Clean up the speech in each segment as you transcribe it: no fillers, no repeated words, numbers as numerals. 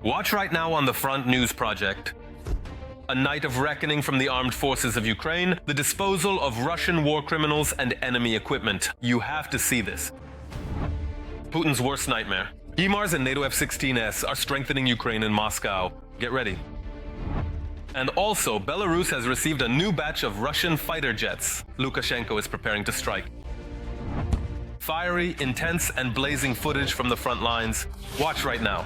Watch right now on the Front News Project. A night of reckoning from the armed forces of Ukraine, the disposal of Russian war criminals and enemy equipment. You have to see this. Putin's worst nightmare. HIMARS and NATO F-16S are strengthening Ukraine in Moscow. Get ready. And also, Belarus has received a new batch of Russian fighter jets. Lukashenko is preparing to strike. Fiery, intense, and blazing footage from the front lines. Watch right now.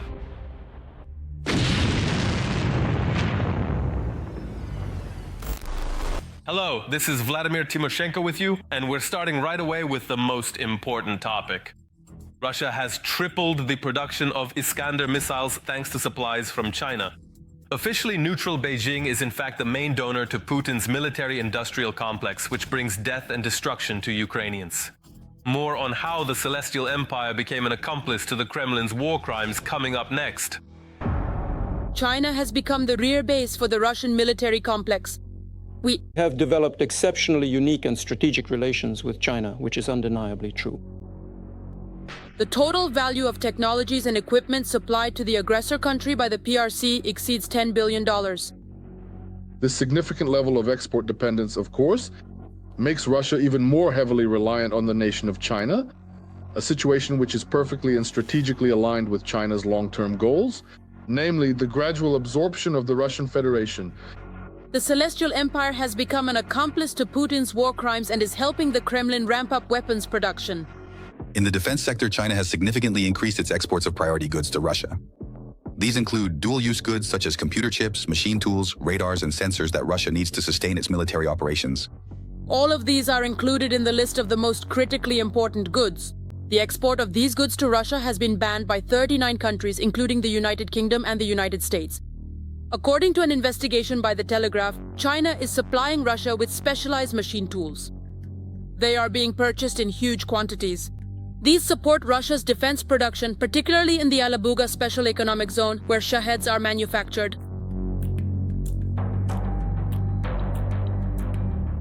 Hello, this is Vladimir Timoshenko with you, and we're starting right away with the most important topic. Russia has tripled the production of Iskander missiles thanks to supplies from China. Officially neutral Beijing is in fact the main donor to Putin's military-industrial complex, which brings death and destruction to Ukrainians. More on how the Celestial Empire became an accomplice to the Kremlin's war crimes coming up next. China has become the rear base for the Russian military complex. We have developed exceptionally unique and strategic relations with China, which is undeniably true. The total value of technologies and equipment supplied to the aggressor country by the PRC exceeds $10 billion. This significant level of export dependence, of course, makes Russia even more heavily reliant on the nation of China, a situation which is perfectly and strategically aligned with China's long-term goals, namely the gradual absorption of the Russian Federation. The Celestial Empire has become an accomplice to Putin's war crimes and is helping the Kremlin ramp up weapons production. In the defense sector, China has significantly increased its exports of priority goods to Russia. These include dual-use goods such as computer chips, machine tools, radars, and sensors that Russia needs to sustain its military operations. All of these are included in the list of the most critically important goods. The export of these goods to Russia has been banned by 39 countries, including the United Kingdom and the United States. According to an investigation by The Telegraph, China is supplying Russia with specialized machine tools. They are being purchased in huge quantities. These support Russia's defense production, particularly in the Alabuga Special Economic Zone, where Shaheds are manufactured.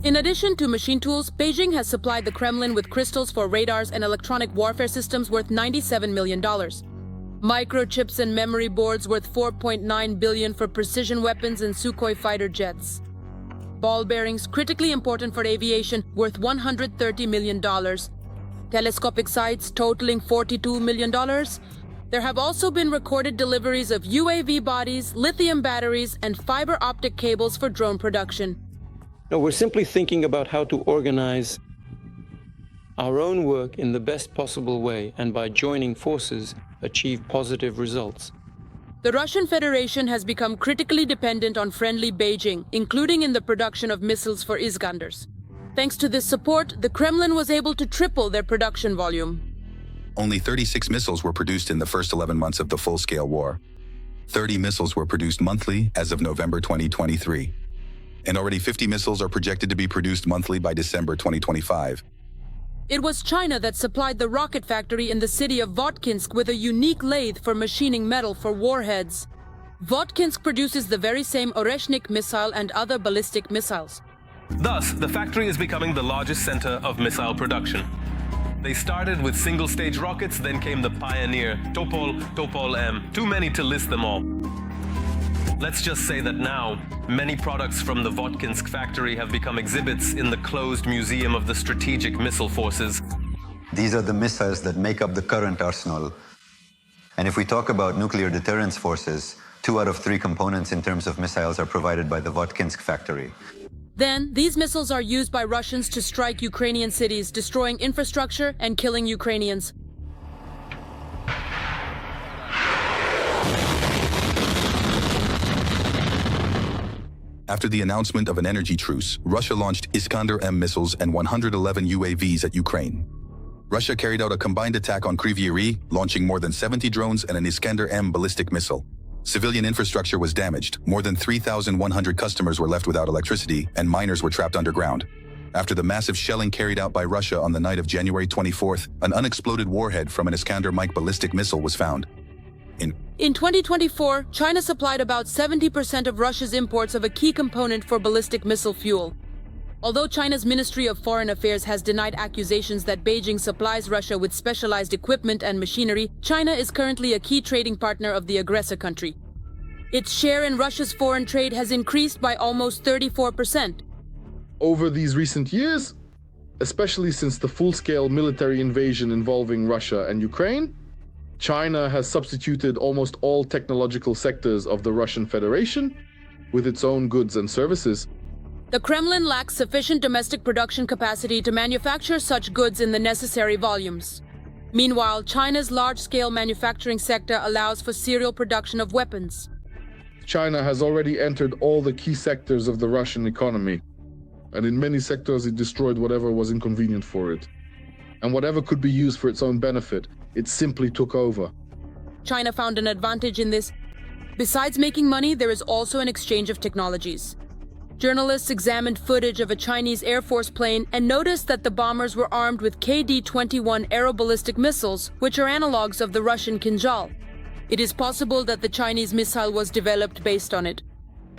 In addition to machine tools, Beijing has supplied the Kremlin with crystals for radars and electronic warfare systems worth $97 million. Microchips and memory boards worth $4.9 billion for precision weapons and Sukhoi fighter jets. Ball bearings, critically important for aviation, worth $130 million. Telescopic sights totaling $42 million. There have also been recorded deliveries of UAV bodies, lithium batteries, and fiber optic cables for drone production. No, we're simply thinking about how to organize our own work in the best possible way, and by joining forces, achieve positive results. The Russian Federation has become critically dependent on friendly Beijing, including in the production of missiles for Iskanders. Thanks to this support, the Kremlin was able to triple their production volume. Only 36 missiles were produced in the first 11 months of the full-scale war. 30 missiles were produced monthly as of November 2023. And already 50 missiles are projected to be produced monthly by December 2025. It was China that supplied the rocket factory in the city of Votkinsk with a unique lathe for machining metal for warheads. Votkinsk produces the very same Oreshnik missile and other ballistic missiles. Thus, the factory is becoming the largest center of missile production. They started with single-stage rockets, then came the Pioneer, Topol, Topol-M, too many to list them all. Let's just say that now, many products from the Votkinsk factory have become exhibits in the closed Museum of the Strategic Missile Forces. These are the missiles that make up the current arsenal. And if we talk about nuclear deterrence forces, 2 out of 3 components in terms of missiles are provided by the Votkinsk factory. Then, these missiles are used by Russians to strike Ukrainian cities, destroying infrastructure and killing Ukrainians. After the announcement of an energy truce, Russia launched Iskander-M missiles and 111 UAVs at Ukraine. Russia carried out a combined attack on Kryvyi Rih, launching more than 70 drones and an Iskander-M ballistic missile. Civilian infrastructure was damaged, more than 3,100 customers were left without electricity, and miners were trapped underground. After the massive shelling carried out by Russia on the night of January 24th, an unexploded warhead from an Iskander-Mike ballistic missile was found. In 2024, China supplied about 70% of Russia's imports of a key component for ballistic missile fuel. Although China's Ministry of Foreign Affairs has denied accusations that Beijing supplies Russia with specialized equipment and machinery, China is currently a key trading partner of the aggressor country. Its share in Russia's foreign trade has increased by almost 34%. Over these recent years, especially since the full-scale military invasion involving Russia and Ukraine, China has substituted almost all technological sectors of the Russian Federation with its own goods and services. The Kremlin lacks sufficient domestic production capacity to manufacture such goods in the necessary volumes. Meanwhile, China's large-scale manufacturing sector allows for serial production of weapons. China has already entered all the key sectors of the Russian economy, and in many sectors it destroyed whatever was inconvenient for it. And whatever could be used for its own benefit, it simply took over. China found an advantage in this. Besides making money, there is also an exchange of technologies. Journalists examined footage of a Chinese Air Force plane and noticed that the bombers were armed with KD-21 aeroballistic missiles, which are analogs of the Russian Kinjal. It is possible that the Chinese missile was developed based on it.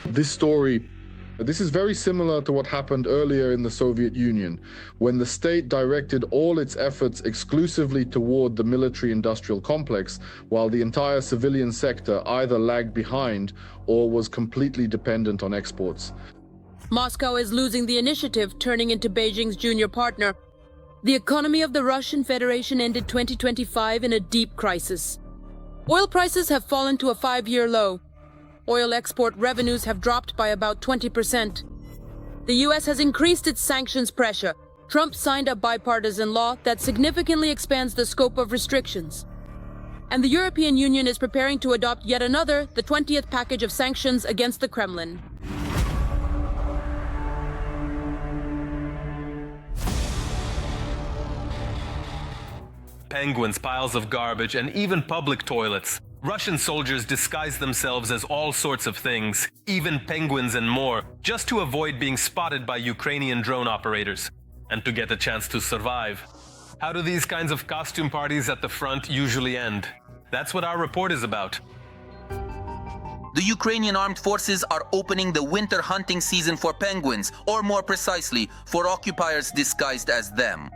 This is very similar to what happened earlier in the Soviet Union, when the state directed all its efforts exclusively toward the military-industrial complex, while the entire civilian sector either lagged behind or was completely dependent on exports. Moscow is losing the initiative, turning into Beijing's junior partner. The economy of the Russian Federation ended 2025 in a deep crisis. Oil prices have fallen to a 5-year low. Oil export revenues have dropped by about 20%. The US has increased its sanctions pressure. Trump signed a bipartisan law that significantly expands the scope of restrictions. And the European Union is preparing to adopt yet another, the 20th package of sanctions against the Kremlin. Penguins, piles of garbage, and even public toilets. Russian soldiers disguise themselves as all sorts of things, even penguins and more, just to avoid being spotted by Ukrainian drone operators, and to get a chance to survive. How do these kinds of costume parties at the front usually end? That's what our report is about. The Ukrainian Armed Forces are opening the winter hunting season for penguins, or more precisely, for occupiers disguised as them.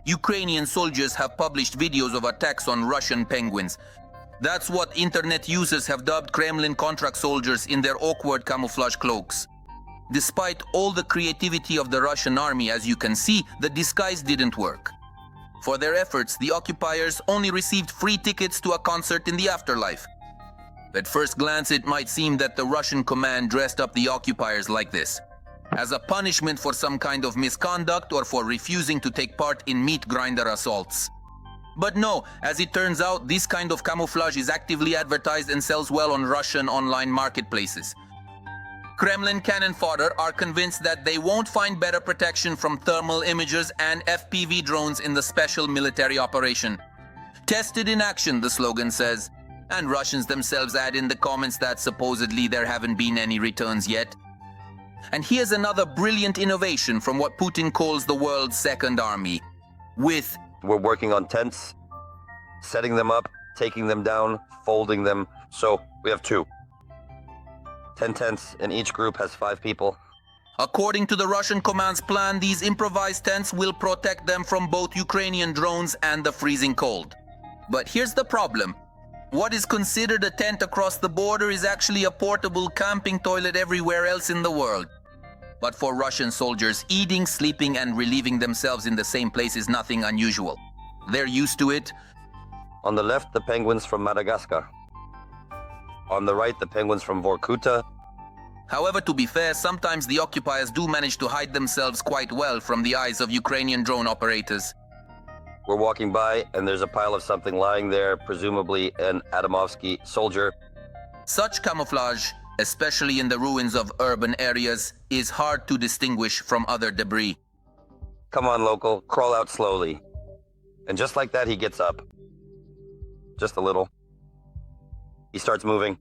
Ukrainian soldiers have published videos of attacks on Russian penguins. That's what internet users have dubbed Kremlin contract soldiers in their awkward camouflage cloaks. Despite all the creativity of the Russian army, as you can see, the disguise didn't work. For their efforts, the occupiers only received free tickets to a concert in the afterlife. At first glance, it might seem that the Russian command dressed up the occupiers like this, as a punishment for some kind of misconduct or for refusing to take part in meat grinder assaults. But no, as it turns out, this kind of camouflage is actively advertised and sells well on Russian online marketplaces. Kremlin cannon fodder are convinced that they won't find better protection from thermal imagers and FPV drones in the special military operation. Tested in action, the slogan says. And Russians themselves add in the comments that supposedly there haven't been any returns yet. And here's another brilliant innovation from what Putin calls the world's second army. We're working on tents, setting them up, taking them down, folding them. So we have 10 tents, and each group has 5 people. According to the Russian command's plan, these improvised tents will protect them from both Ukrainian drones and the freezing cold. But here's the problem. What is considered a tent across the border is actually a portable camping toilet everywhere else in the world. But for Russian soldiers, eating, sleeping, and relieving themselves in the same place is nothing unusual. They're used to it. On the left, the penguins from Madagascar. On the right, the penguins from Vorkuta. However, to be fair, sometimes the occupiers do manage to hide themselves quite well from the eyes of Ukrainian drone operators. We're walking by, and there's a pile of something lying there, presumably an Adamovsky soldier. Such camouflage, especially in the ruins of urban areas, is hard to distinguish from other debris. Come on, local, crawl out slowly. And just like that, he gets up. Just a little. He starts moving.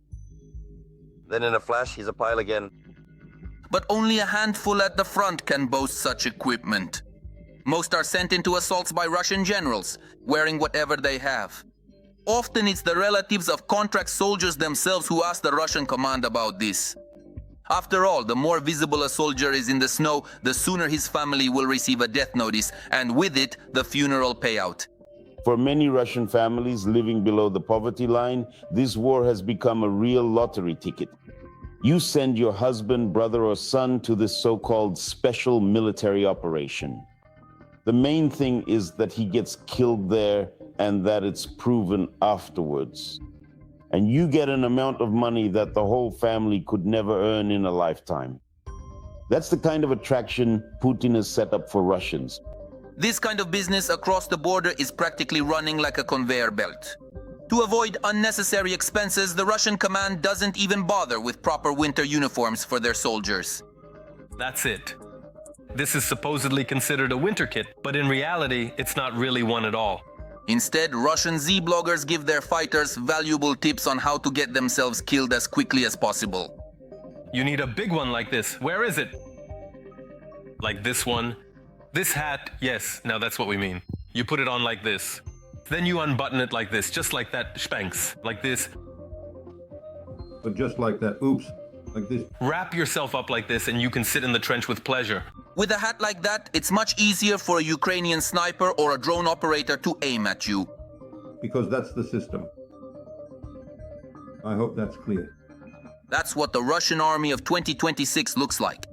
Then in a flash, he's a pile again. But only a handful at the front can boast such equipment. Most are sent into assaults by Russian generals, wearing whatever they have. Often it's the relatives of contract soldiers themselves who ask the Russian command about this. After all, the more visible a soldier is in the snow, the sooner his family will receive a death notice, and with it, the funeral payout. For many Russian families living below the poverty line, this war has become a real lottery ticket. You send your husband, brother, or son to this so-called special military operation. The main thing is that he gets killed there and that it's proven afterwards. And you get an amount of money that the whole family could never earn in a lifetime. That's the kind of attraction Putin has set up for Russians. This kind of business across the border is practically running like a conveyor belt. To avoid unnecessary expenses, the Russian command doesn't even bother with proper winter uniforms for their soldiers. That's it. This is supposedly considered a winter kit, but in reality, it's not really one at all. Instead, Russian Z-bloggers give their fighters valuable tips on how to get themselves killed as quickly as possible. You need a big one like this. Where is it? Like this one. This hat, yes, now that's what we mean. You put it on like this. Then you unbutton it like this, just like that, Spanks, like this. But just like that, oops, like this. Wrap yourself up like this and you can sit in the trench with pleasure. With a hat like that, it's much easier for a Ukrainian sniper or a drone operator to aim at you. Because that's the system. I hope that's clear. That's what the Russian army of 2026 looks like.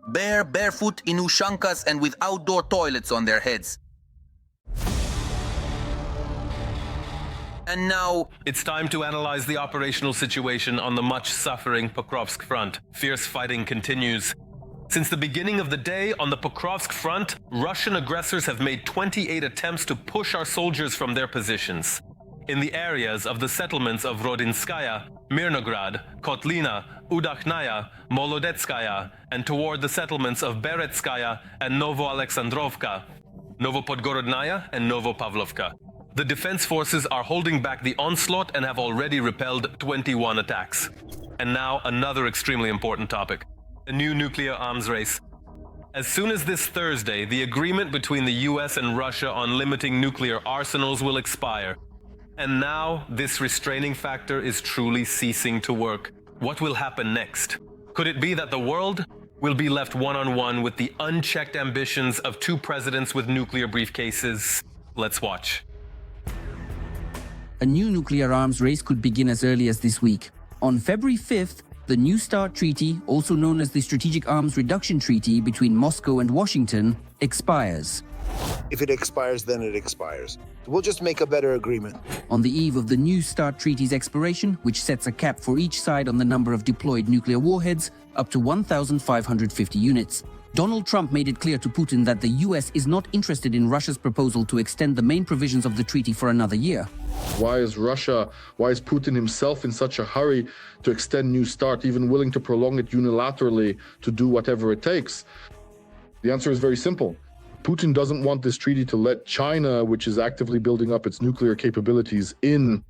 Barefoot in ushankas and with outdoor toilets on their heads. And now, it's time to analyze the operational situation on the much-suffering Pokrovsk front. Fierce fighting continues. Since the beginning of the day, on the Pokrovsk front, Russian aggressors have made 28 attempts to push our soldiers from their positions. In the areas of the settlements of Rodinskaya, Mirnograd, Kotlina, Udakhnaya, Molodetskaya, and toward the settlements of Beretskaya and Novoalexandrovka, Novopodgorodnaya and Novopavlovka. The defense forces are holding back the onslaught and have already repelled 21 attacks. And now another extremely important topic. A new nuclear arms race. As soon as this Thursday, the agreement between the US and Russia on limiting nuclear arsenals will expire. And now, this restraining factor is truly ceasing to work. What will happen next? Could it be that the world will be left one-on-one with the unchecked ambitions of two presidents with nuclear briefcases? Let's watch. A new nuclear arms race could begin as early as this week. On February 5th, the New START Treaty, also known as the Strategic Arms Reduction Treaty between Moscow and Washington, expires. If it expires, then it expires. We'll just make a better agreement. On the eve of the New START Treaty's expiration, which sets a cap for each side on the number of deployed nuclear warheads, up to 1,550 units, Donald Trump made it clear to Putin that the US is not interested in Russia's proposal to extend the main provisions of the treaty for another year. Why is Putin himself in such a hurry to extend New START, even willing to prolong it unilaterally to do whatever it takes? The answer is very simple. Putin doesn't want this treaty to let China, which is actively building up its nuclear capabilities, in,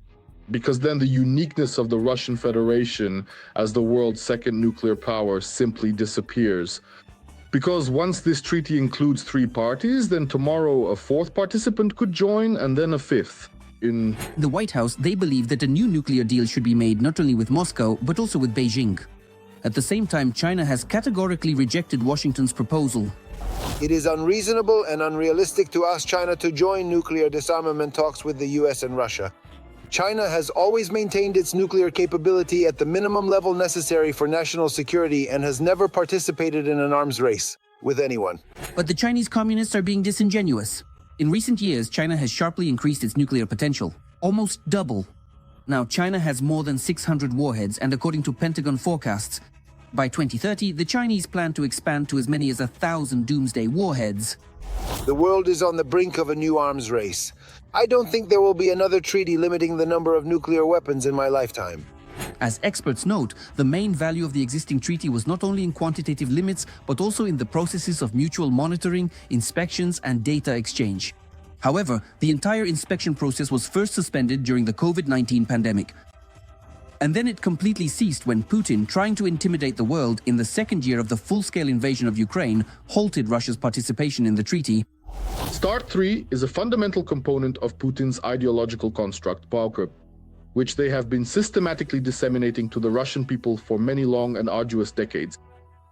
because then the uniqueness of the Russian Federation as the world's second nuclear power simply disappears. Because once this treaty includes 3 parties, then tomorrow a 4th participant could join and then a 5th. In the White House, they believe that a new nuclear deal should be made not only with Moscow, but also with Beijing. At the same time, China has categorically rejected Washington's proposal. It is unreasonable and unrealistic to ask China to join nuclear disarmament talks with the US and Russia. China has always maintained its nuclear capability at the minimum level necessary for national security and has never participated in an arms race with anyone. But the Chinese communists are being disingenuous. In recent years, China has sharply increased its nuclear potential, almost double. Now, China has more than 600 warheads, and according to Pentagon forecasts, by 2030, the Chinese plan to expand to as many as 1,000 doomsday warheads. The world is on the brink of a new arms race. I don't think there will be another treaty limiting the number of nuclear weapons in my lifetime. As experts note, the main value of the existing treaty was not only in quantitative limits, but also in the processes of mutual monitoring, inspections, and data exchange. However, the entire inspection process was first suspended during the COVID-19 pandemic. And then it completely ceased when Putin, trying to intimidate the world in the second year of the full-scale invasion of Ukraine, halted Russia's participation in the treaty. START 3 is a fundamental component of Putin's ideological construct, Pokrovsk, which they have been systematically disseminating to the Russian people for many long and arduous decades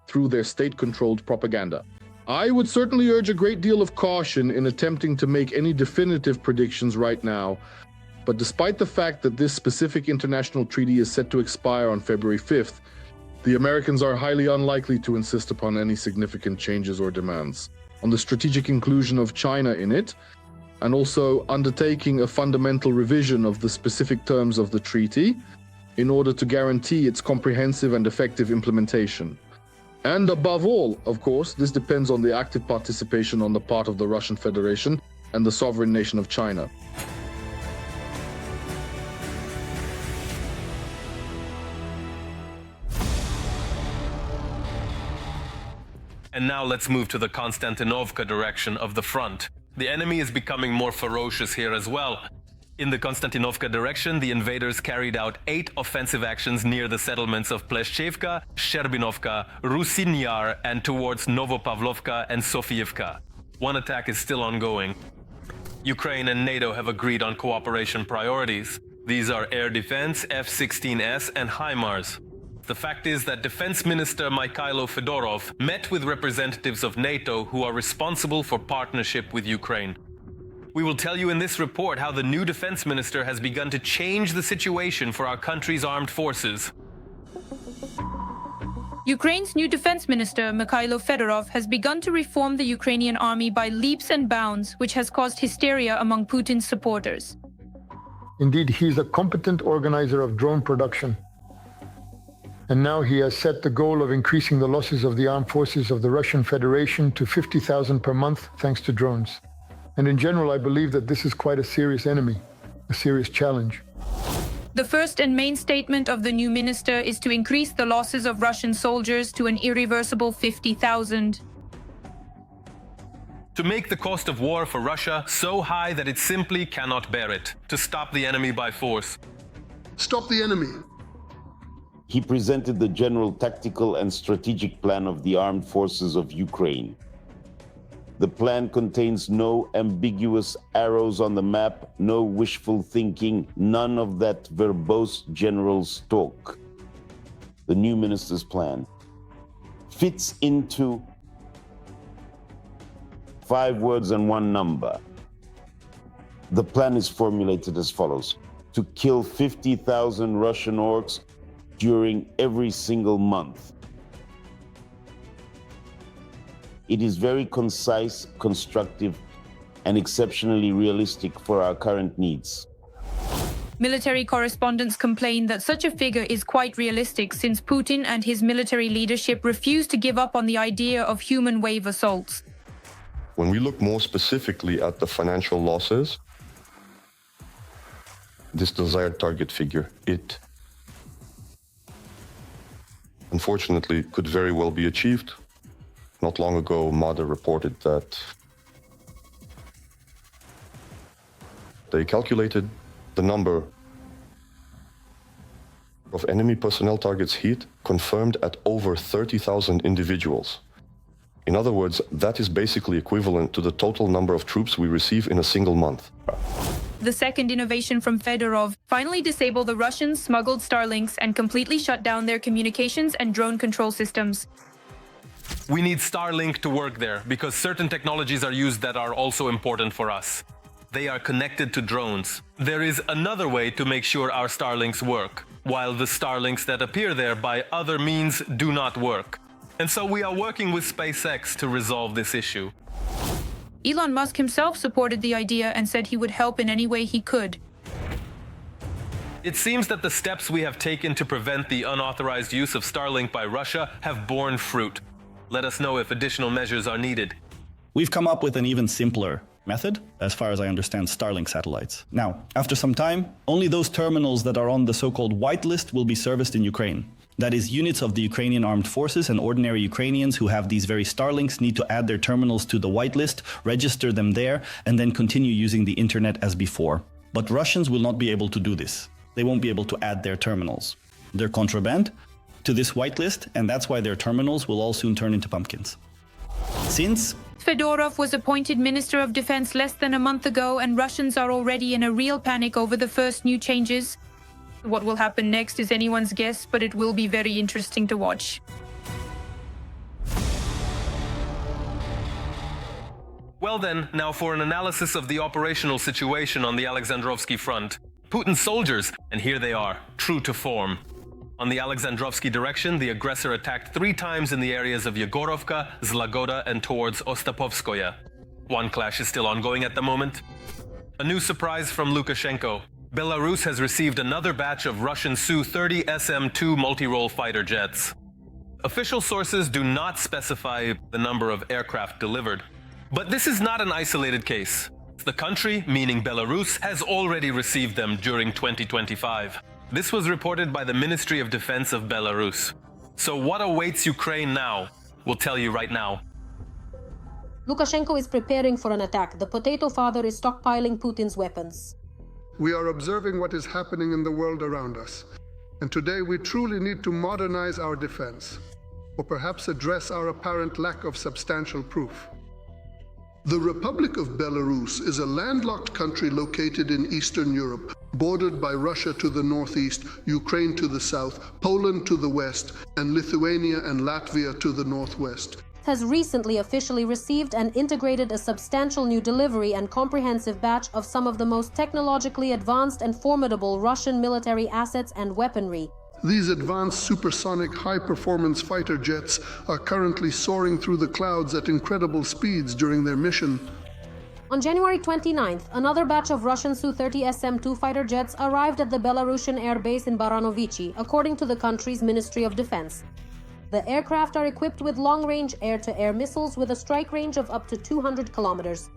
through their state-controlled propaganda. I would certainly urge a great deal of caution in attempting to make any definitive predictions right now, but despite the fact that this specific international treaty is set to expire on February 5th, the Americans are highly unlikely to insist upon any significant changes or demands on the strategic inclusion of China in it, and also undertaking a fundamental revision of the specific terms of the treaty in order to guarantee its comprehensive and effective implementation. And above all, of course, this depends on the active participation on the part of the Russian Federation and the sovereign nation of China. And now let's move to the Kostiantynivka direction of the front. The enemy is becoming more ferocious here as well. In the Kostiantynivka direction, the invaders carried out 8 offensive actions near the settlements of Pleshchevka, Sherbinovka, Rusin Yar, and towards Novopavlovka and Sofiyevka. One attack is still ongoing. Ukraine and NATO have agreed on cooperation priorities. These are air defense, F-16S, and HIMARS. The fact is that Defense Minister Mikhailo Fedorov met with representatives of NATO who are responsible for partnership with Ukraine. We will tell you in this report how the new defense minister has begun to change the situation for our country's armed forces. Ukraine's new defense minister, Mikhailo Fedorov, has begun to reform the Ukrainian army by leaps and bounds, which has caused hysteria among Putin's supporters. Indeed, he is a competent organizer of drone production. And now he has set the goal of increasing the losses of the armed forces of the Russian Federation to 50,000 per month thanks to drones. And in general, I believe that this is quite a serious enemy, a serious challenge. The first and main statement of the new minister is to increase the losses of Russian soldiers to an irreversible 50,000. To make the cost of war for Russia so high that it simply cannot bear it. To stop the enemy by force. Stop the enemy. He presented the general tactical and strategic plan of the armed forces of Ukraine. The plan contains no ambiguous arrows on the map, no wishful thinking, none of that verbose general's talk. The new minister's plan fits into 5 words and 1 number. The plan is formulated as follows: to kill 50,000 Russian orcs during every single month. It is very concise, constructive, and exceptionally realistic for our current needs. Military correspondents complain that such a figure is quite realistic since Putin and his military leadership refuse to give up on the idea of human wave assaults. When we look more specifically at the financial losses, this desired target figure, it unfortunately could very well be achieved. Not long ago, MADA reported that they calculated the number of enemy personnel targets hit, confirmed at over 30,000 individuals. In other words, that is basically equivalent to the total number of troops we receive in a single month. The second innovation from Fedorov finally disabled the Russians' smuggled Starlinks and completely shut down their communications and drone control systems. We need Starlink to work there because certain technologies are used that are also important for us. They are connected to drones. There is another way to make sure our Starlinks work, while the Starlinks that appear there by other means do not work. And so we are working with SpaceX to resolve this issue. Elon Musk himself supported the idea and said he would help in any way he could. It seems that the steps we have taken to prevent the unauthorized use of Starlink by Russia have borne fruit. Let us know if additional measures are needed. We've come up with an even simpler method, as far as I understand Starlink satellites. Now, after some time, only those terminals that are on the so-called whitelist will be serviced in Ukraine. That is, units of the Ukrainian Armed Forces and ordinary Ukrainians who have these very Starlinks need to add their terminals to the whitelist, register them there, and then continue using the internet as before. But Russians will not be able to do this. They won't be able to add their terminals. They're contraband to this whitelist, and that's why their terminals will all soon turn into pumpkins. Since Fedorov was appointed Minister of Defense less than a month ago, and Russians are already in a real panic over the first new changes. What will happen next is anyone's guess, but it will be very interesting to watch. Well then, now for an analysis of the operational situation on the Alexandrovsky front. Putin's soldiers, and here they are, true to form. On the Alexandrovsky direction, the aggressor attacked 3 times in the areas of Yegorovka, Zlagoda, and towards Ostapovskoye. One clash is still ongoing at the moment. A new surprise from Lukashenko. Belarus has received another batch of Russian Su-30 SM-2 multi-role fighter jets. Official sources do not specify the number of aircraft delivered. But this is not an isolated case. The country, meaning Belarus, has already received them during 2025. This was reported by the Ministry of Defense of Belarus. So what awaits Ukraine now? We'll tell you right now. Lukashenko is preparing for an attack. The potato father is stockpiling Putin's weapons. We are observing what is happening in the world around us. And today we truly need to modernize our defense, or perhaps address our apparent lack of substantial proof. The Republic of Belarus is a landlocked country located in Eastern Europe, bordered by Russia to the northeast, Ukraine to the south, Poland to the west, and Lithuania and Latvia to the northwest. Has recently officially received and integrated a substantial new delivery and comprehensive batch of some of the most technologically advanced and formidable Russian military assets and weaponry. These advanced supersonic high-performance fighter jets are currently soaring through the clouds at incredible speeds during their mission. On January 29th, another batch of Russian Su-30 SM-2 fighter jets arrived at the Belarusian air base in Baranovichi, according to the country's Ministry of Defense. The aircraft are equipped with long-range air-to-air missiles with a strike range of up to 200 kilometers.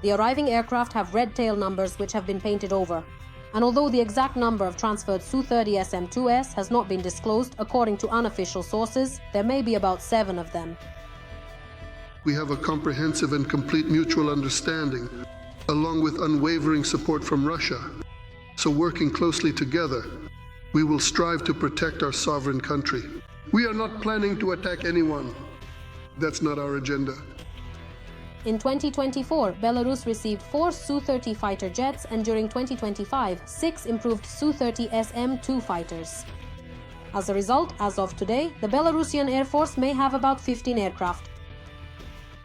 The arriving aircraft have red tail numbers which have been painted over. And although the exact number of transferred Su-30 SM-2S has not been disclosed according to unofficial sources, there may be about 7 of them. We have a comprehensive and complete mutual understanding, along with unwavering support from Russia. So working closely together, we will strive to protect our sovereign country. We are not planning to attack anyone. That's not our agenda. In 2024, Belarus received 4 Su-30 fighter jets, and during 2025, 6 improved Su-30 SM-2 fighters. As a result, as of today, the Belarusian Air Force may have about 15 aircraft.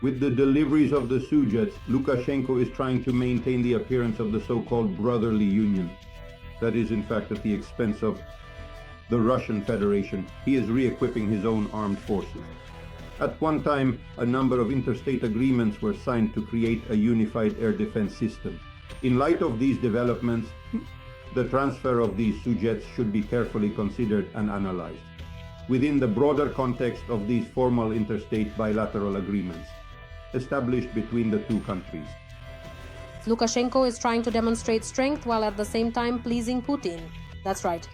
With the deliveries of the Su-jets, Lukashenko is trying to maintain the appearance of the so-called brotherly union. That is, in fact, at the expense of the Russian Federation. He is re-equipping his own armed forces. At one time, a number of interstate agreements were signed to create a unified air defense system. In light of these developments, the transfer of these Su-jets should be carefully considered and analyzed within the broader context of these formal interstate bilateral agreements established between the two countries. Lukashenko is trying to demonstrate strength while at the same time pleasing Putin. That's right.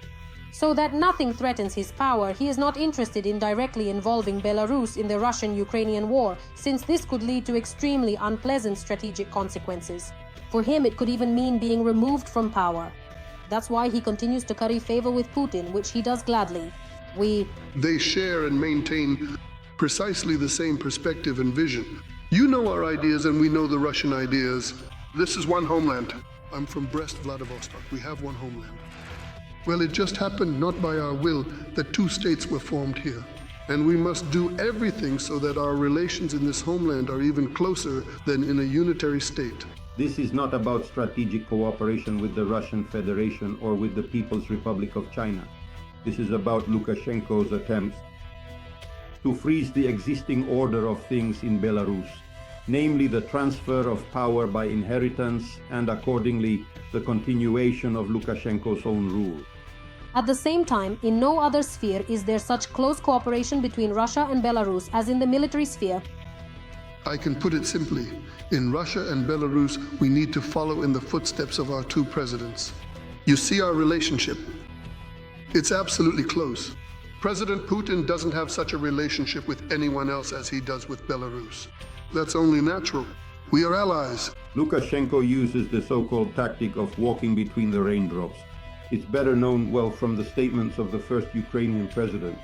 So that nothing threatens his power, he is not interested in directly involving Belarus in the Russian-Ukrainian war, since this could lead to extremely unpleasant strategic consequences. For him, it could even mean being removed from power. That's why he continues to curry favor with Putin, which he does gladly. They share and maintain precisely the same perspective and vision. You know our ideas and we know the Russian ideas. This is one homeland. I'm from Brest, Vladivostok. We have one homeland. Well, it just happened, not by our will, that 2 states were formed here. And we must do everything so that our relations in this homeland are even closer than in a unitary state. This is not about strategic cooperation with the Russian Federation or with the People's Republic of China. This is about Lukashenko's attempts to freeze the existing order of things in Belarus, namely the transfer of power by inheritance and accordingly the continuation of Lukashenko's own rule. At the same time, in no other sphere is there such close cooperation between Russia and Belarus as in the military sphere. I can put it simply. In Russia and Belarus, we need to follow in the footsteps of our 2 presidents. You see our relationship. It's absolutely close. President Putin doesn't have such a relationship with anyone else as he does with Belarus. That's only natural. We are allies. Lukashenko uses the so-called tactic of walking between the raindrops. It's better known well from the statements of the first Ukrainian president.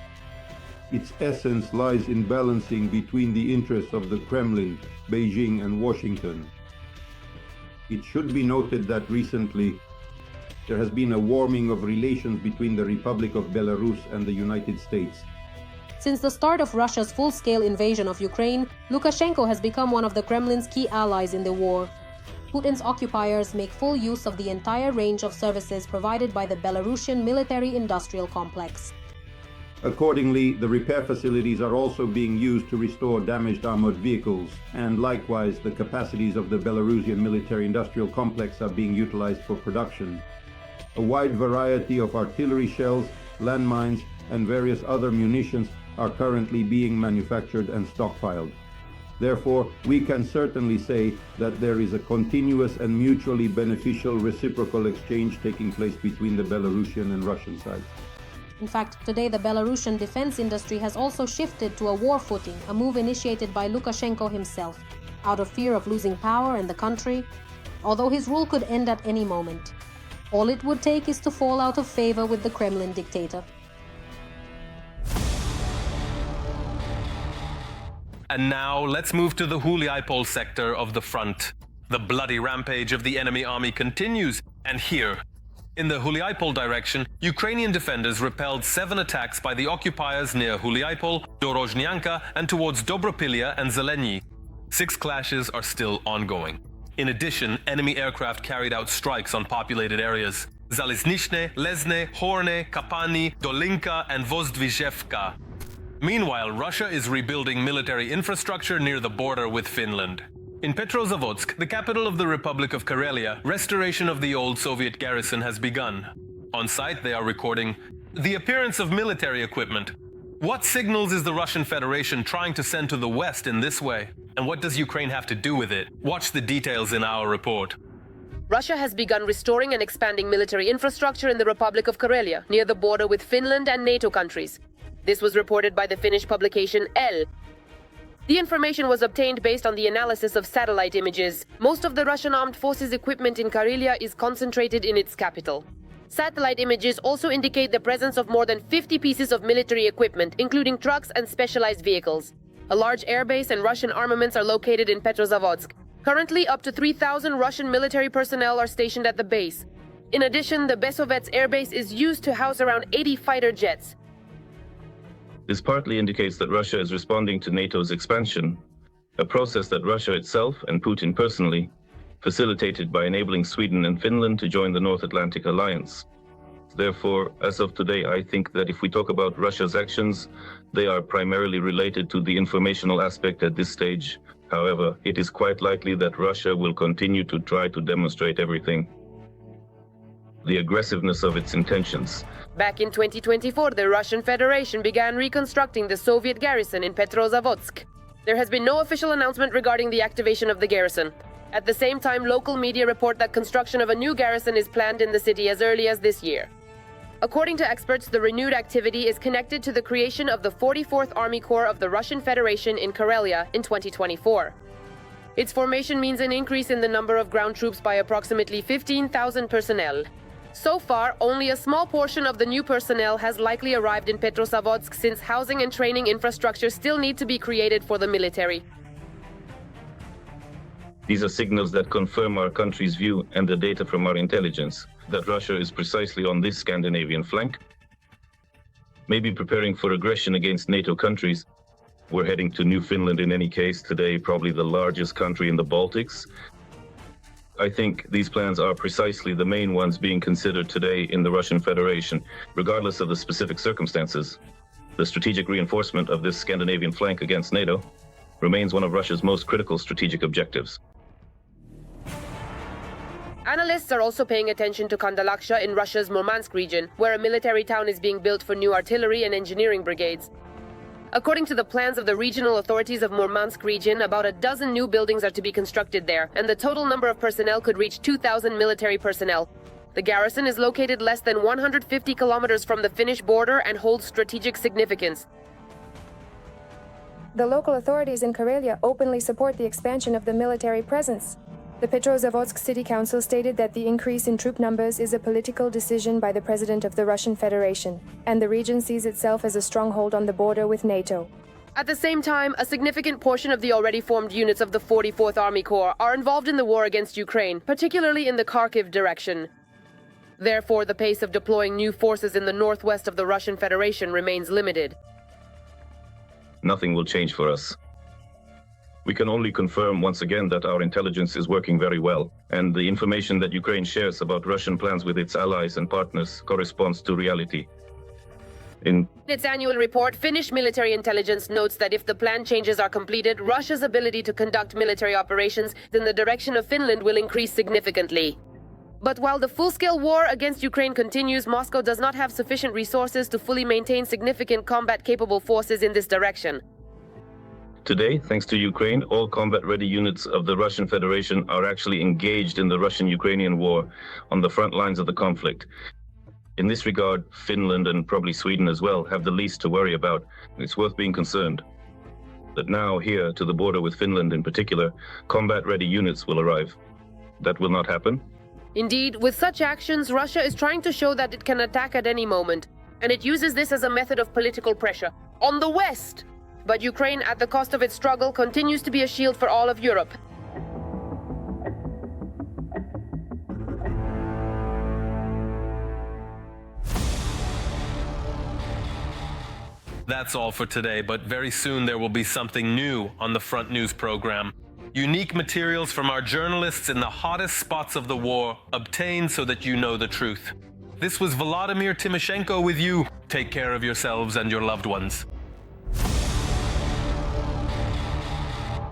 Its essence lies in balancing between the interests of the Kremlin, Beijing, and Washington. It should be noted that recently there has been a warming of relations between the Republic of Belarus and the United States. Since the start of Russia's full-scale invasion of Ukraine, Lukashenko has become one of the Kremlin's key allies in the war. Putin's occupiers make full use of the entire range of services provided by the Belarusian military-industrial complex. Accordingly, the repair facilities are also being used to restore damaged armored vehicles, and likewise the capacities of the Belarusian military-industrial complex are being utilized for production. A wide variety of artillery shells, landmines, and various other munitions are currently being manufactured and stockpiled. Therefore, we can certainly say that there is a continuous and mutually beneficial reciprocal exchange taking place between the Belarusian and Russian sides. In fact, today the Belarusian defense industry has also shifted to a war footing, a move initiated by Lukashenko himself, out of fear of losing power in the country, although his rule could end at any moment. All it would take is to fall out of favor with the Kremlin dictator. And now let's move to the Huliaipol sector of the front. The bloody rampage of the enemy army continues, and here, in the Huliaipol direction, Ukrainian defenders repelled 7 attacks by the occupiers near Huliaipol, Dorozhnyanka, and towards Dobropilya and Zeleny. 6 clashes are still ongoing. In addition, enemy aircraft carried out strikes on populated areas: Zaliznychne, Lesne, Horne, Kapani, Dolinka, and Vozdvizhevka. Meanwhile, Russia is rebuilding military infrastructure near the border with Finland. In Petrozavodsk, the capital of the Republic of Karelia, restoration of the old Soviet garrison has begun. On site, they are recording the appearance of military equipment. What signals is the Russian Federation trying to send to the West in this way? And what does Ukraine have to do with it? Watch the details in our report. Russia has begun restoring and expanding military infrastructure in the Republic of Karelia, near the border with Finland and NATO countries. This was reported by the Finnish publication Elle. The information was obtained based on the analysis of satellite images. Most of the Russian Armed Forces equipment in Karelia is concentrated in its capital. Satellite images also indicate the presence of more than 50 pieces of military equipment, including trucks and specialized vehicles. A large airbase and Russian armaments are located in Petrozavodsk. Currently, up to 3,000 Russian military personnel are stationed at the base. In addition, the Besovets airbase is used to house around 80 fighter jets. This partly indicates that Russia is responding to NATO's expansion, a process that Russia itself and Putin personally facilitated by enabling Sweden and Finland to join the North Atlantic Alliance. Therefore, as of today, I think that if we talk about Russia's actions, they are primarily related to the informational aspect at this stage. However, it is quite likely that Russia will continue to try to demonstrate everything. The aggressiveness of its intentions. Back in 2024, the Russian Federation began reconstructing the Soviet garrison in Petrozavodsk. There has been no official announcement regarding the activation of the garrison. At the same time, local media report that construction of a new garrison is planned in the city as early as this year. According to experts, the renewed activity is connected to the creation of the 44th Army Corps of the Russian Federation in Karelia in 2024. Its formation means an increase in the number of ground troops by approximately 15,000 personnel. So far, only a small portion of the new personnel has likely arrived in Petrozavodsk, since housing and training infrastructure still need to be created for the military. These are signals that confirm our country's view and the data from our intelligence that Russia is precisely on this Scandinavian flank, maybe preparing for aggression against NATO countries. We're heading to New Finland in any case today, probably the largest country in the Baltics. I think these plans are precisely the main ones being considered today in the Russian Federation, regardless of the specific circumstances. The strategic reinforcement of this Scandinavian flank against NATO remains one of Russia's most critical strategic objectives. Analysts are also paying attention to Kandalaksha in Russia's Murmansk region, where a military town is being built for new artillery and engineering brigades. According to the plans of the regional authorities of Murmansk region, about a dozen new buildings are to be constructed there, and the total number of personnel could reach 2,000 military personnel. The garrison is located less than 150 kilometers from the Finnish border and holds strategic significance. The local authorities in Karelia openly support the expansion of the military presence. The Petrozavodsk City Council stated that the increase in troop numbers is a political decision by the President of the Russian Federation, and the region sees itself as a stronghold on the border with NATO. At the same time, a significant portion of the already formed units of the 44th Army Corps are involved in the war against Ukraine, particularly in the Kharkiv direction. Therefore, the pace of deploying new forces in the northwest of the Russian Federation remains limited. Nothing will change for us. We can only confirm once again that our intelligence is working very well, and the information that Ukraine shares about Russian plans with its allies and partners corresponds to reality. In its annual report, Finnish military intelligence notes that if the plan changes are completed, Russia's ability to conduct military operations in the direction of Finland will increase significantly. But while the full-scale war against Ukraine continues, Moscow does not have sufficient resources to fully maintain significant combat-capable forces in this direction. Today, thanks to Ukraine, all combat-ready units of the Russian Federation are actually engaged in the Russian-Ukrainian war on the front lines of the conflict. In this regard, Finland and probably Sweden as well have the least to worry about. It's worth being concerned that now here, to the border with Finland in particular, combat-ready units will arrive. That will not happen. Indeed, with such actions, Russia is trying to show that it can attack at any moment, and it uses this as a method of political pressure on the West. But Ukraine, at the cost of its struggle, continues to be a shield for all of Europe. That's all for today, but very soon there will be something new on the Front News program. Unique materials from our journalists in the hottest spots of the war, obtained so that you know the truth. This was Volodymyr Tymoshenko with you. Take care of yourselves and your loved ones.